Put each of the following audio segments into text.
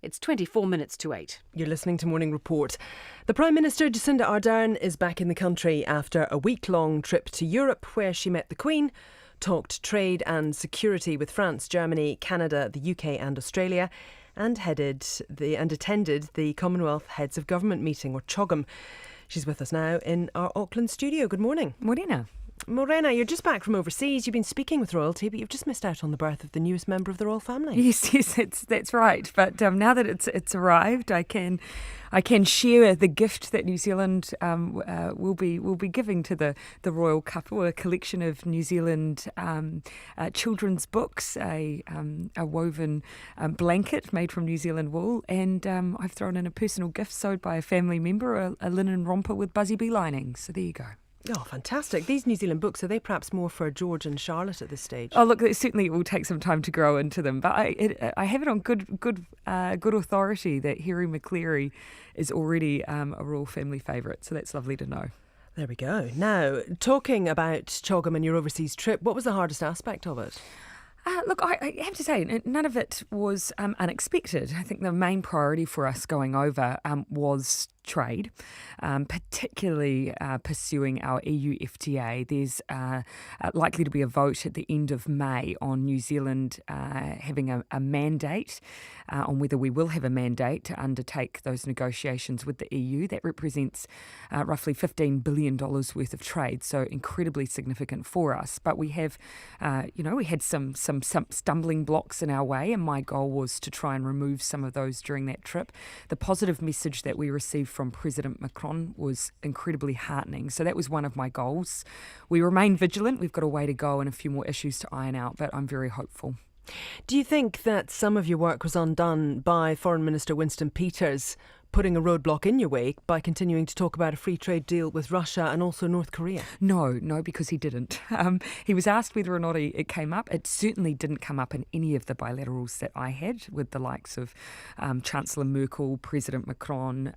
It's 24 minutes to 8. You're listening to Morning Report. The Prime Minister Jacinda Ardern is back in the country after a week-long trip to Europe where she met the Queen, talked trade and security with France, Germany, Canada, the UK and Australia, and attended the Commonwealth Heads of Government meeting, or CHOGM. She's with us now in our Auckland studio. Good morning. Morena, you're just back from overseas. You've been speaking with royalty, but you've just missed out on the birth of the newest member of the royal family. Yes, that's right. But now that it's arrived, I can share the gift that New Zealand will be giving to the royal couple, a collection of New Zealand children's books, a woven blanket made from New Zealand wool, and I've thrown in a personal gift sewed by a family member, a linen romper with Buzzy Bee linings. So there you go. Oh, fantastic. These New Zealand books, are they perhaps more for George and Charlotte at this stage? Oh, look, certainly it will take some time to grow into them. But I have it on good authority that Harry McCleary is already a royal family favourite. So that's lovely to know. There we go. Now, talking about CHOGM and your overseas trip, what was the hardest aspect of it? Look, I have to say, none of it was unexpected. I think the main priority for us going over was trade, particularly pursuing our EU FTA. There's likely to be a vote at the end of May on New Zealand having a mandate, on whether we will have a mandate to undertake those negotiations with the EU. That represents roughly $15 billion worth of trade, so incredibly significant for us. But we have, we had some stumbling blocks in our way, and my goal was to try and remove some of those during that trip. The positive message that we received from President Macron was incredibly heartening. So that was one of my goals. We remain vigilant. We've got a way to go and a few more issues to iron out, but I'm very hopeful. Do you think that some of your work was undone by Foreign Minister Winston Peters putting a roadblock in your way by continuing to talk about a free trade deal with Russia and also North Korea? No, because he didn't. He was asked whether or not it came up. It certainly didn't come up in any of the bilaterals that I had with the likes of Chancellor Merkel, President Macron,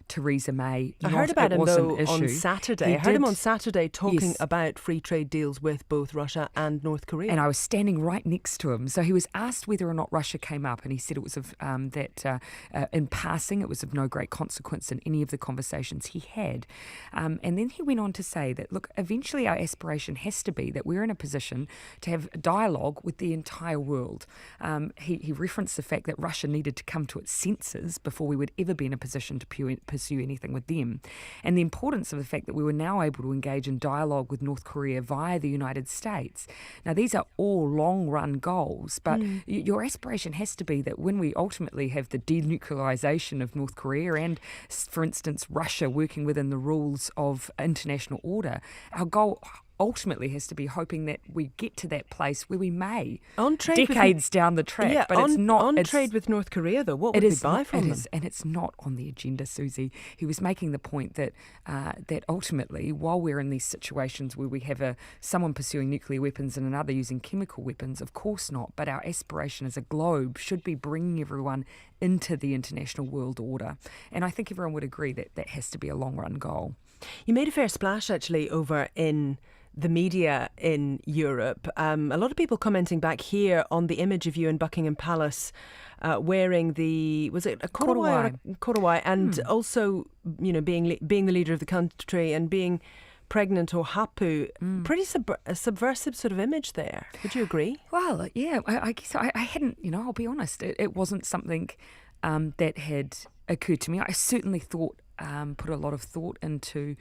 Theresa May. I heard about him though on Saturday. I heard him on Saturday talking about free trade deals with both Russia and North Korea. And I was standing right next to him. So he was asked whether or not Russia came up, and he said it was in passing, it was of no great consequence in any of the conversations he had. And then he went on to say that, look, eventually our aspiration has to be that we're in a position to have a dialogue with the entire world. He referenced the fact that Russia needed to come to its senses before we would ever be in a position to pursue anything with them. And the importance of the fact that we were now able to engage in dialogue with North Korea via the United States. Now, these are all long-run goals, but your aspiration has to be that when we ultimately have the denuclearization of North Korea and, for instance, Russia working within the rules of international order, our goal ultimately has to be hoping that we get to that place where we may, decades down the track. But it's not on trade with North Korea, though. What would we buy from them? And it's not on the agenda, Susie. He was making the point that that ultimately, while we're in these situations where we have someone pursuing nuclear weapons and another using chemical weapons, of course not. But our aspiration as a globe should be bringing everyone into the international world order. And I think everyone would agree that that has to be a long-run goal. You made a fair splash, actually, over in the media in Europe. A lot of people commenting back here on the image of you in Buckingham Palace wearing was it a korowai, and also, being the leader of the country and being pregnant or hapu. Pretty a subversive sort of image there. Would you agree? Well, yeah, I guess I hadn't, I'll be honest, it wasn't something that had occurred to me. I certainly put a lot of thought into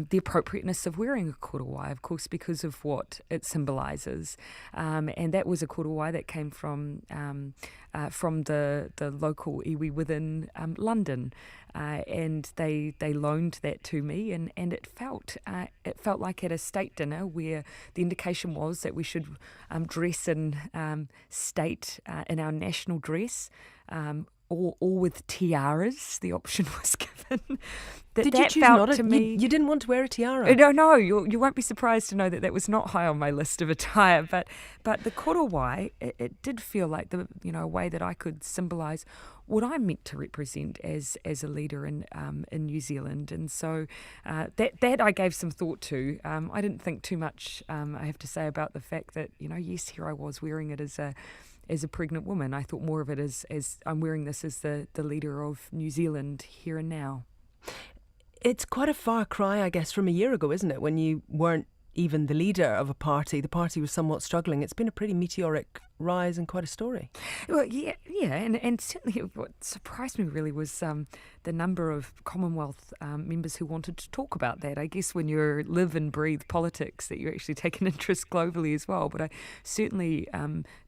the appropriateness of wearing a korowai, of course, because of what it symbolises. And that was a korowai that came from the local iwi within London. And they loaned that to me, and it felt like at a state dinner where the indication was that we should dress in state in our national dress, or with tiaras. The option was given. Did you choose not to me? You didn't want to wear a tiara? No, you won't be surprised to know that was not high on my list of attire. But the korowai, it did feel like a way that I could symbolise what I'm meant to represent as a leader in New Zealand. And so that I gave some thought to. I didn't think too much, I have to say, about the fact that, yes, here I was wearing it as as a pregnant woman. I thought more of it as I'm wearing this as the leader of New Zealand here and now. It's quite a far cry, I guess, from a year ago, isn't it, when you weren't even the leader of a party. The party was somewhat struggling. It's been a pretty meteoric rise and quite a story. Well, yeah, and certainly what surprised me really was the number of Commonwealth members who wanted to talk about that. I guess when you live and breathe politics, that you actually take an interest globally as well. But I certainly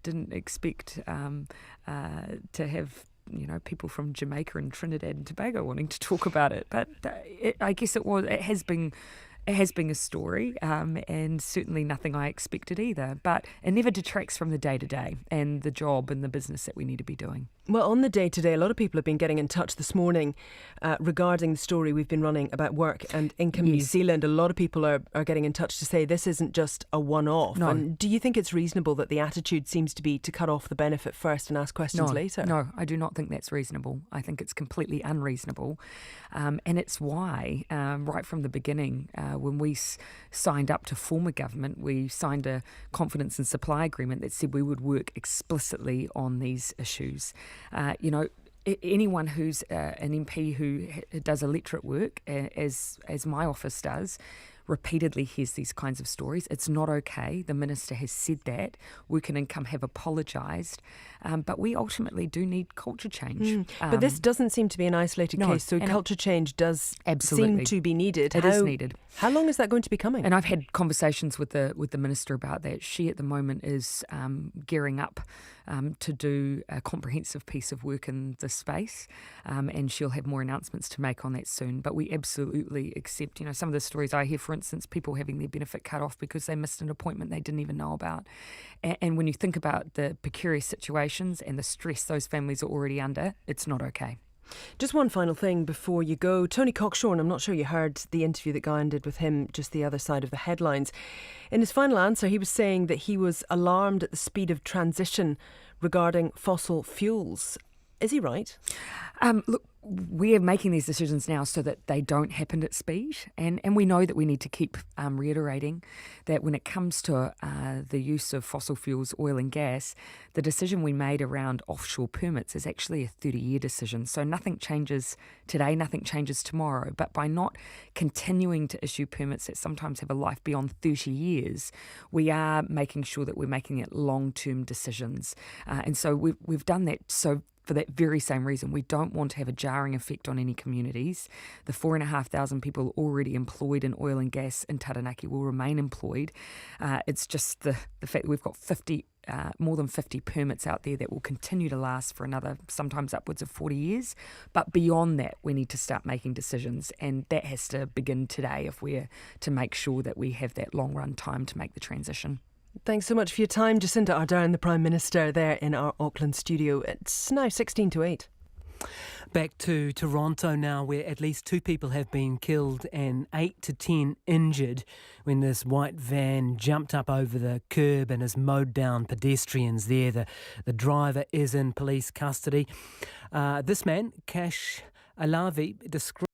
didn't expect to have people from Jamaica and Trinidad and Tobago wanting to talk about it. But I guess it has been a story, and certainly nothing I expected either. But it never detracts from the day-to-day and the job and the business that we need to be doing. Well, on the day-to-day, a lot of people have been getting in touch this morning regarding the story we've been running about work and income New Zealand. A lot of people are getting in touch to say this isn't just a one-off. No. And do you think it's reasonable that the attitude seems to be to cut off the benefit first and ask questions later? No, I do not think that's reasonable. I think it's completely unreasonable. And it's why, right from the beginning, when we signed up to form a government, we signed a confidence and supply agreement that said we would work explicitly on these issues. Anyone who's an MP who does electorate work, as my office does, repeatedly hears these kinds of stories. It's not okay. The Minister has said that. Work and Income have apologised. But we ultimately do need culture change. But this doesn't seem to be an isolated case, so culture change does seem to be needed. It is needed. How long is that going to be coming? And I've had conversations with the Minister about that. She at the moment is gearing up to do a comprehensive piece of work in this space, and she'll have more announcements to make on that soon. But we absolutely accept, some of the stories I hear, for instance, people having their benefit cut off because they missed an appointment they didn't even know about. And when you think about the precarious situations and the stress those families are already under, it's not okay. Just one final thing before you go. Tony Cockshorn, I'm not sure you heard the interview that Guyan did with him just the other side of the headlines. In his final answer, he was saying that he was alarmed at the speed of transition regarding fossil fuels. Is he right? Look, we're making these decisions now so that they don't happen at speed. And we know that we need to keep reiterating that when it comes to the use of fossil fuels, oil and gas, the decision we made around offshore permits is actually a 30-year decision. So nothing changes today, nothing changes tomorrow. But by not continuing to issue permits that sometimes have a life beyond 30 years, we are making sure that we're making it long-term decisions. And so we've done that for that very same reason. We don't want to have a jarring effect on any communities. The 4,500 people already employed in oil and gas in Taranaki will remain employed. It's just the fact that we've got more than 50 permits out there that will continue to last for another, sometimes upwards of 40 years. But beyond that, we need to start making decisions, and that has to begin today if we're to make sure that we have that long run time to make the transition. Thanks so much for your time, Jacinda Ardern, the Prime Minister, there in our Auckland studio. It's now 16 to 8. Back to Toronto now, where at least 2 people have been killed and 8 to 10 injured when this white van jumped up over the curb and has mowed down pedestrians there. The driver is in police custody. This man, Cash Alavi, described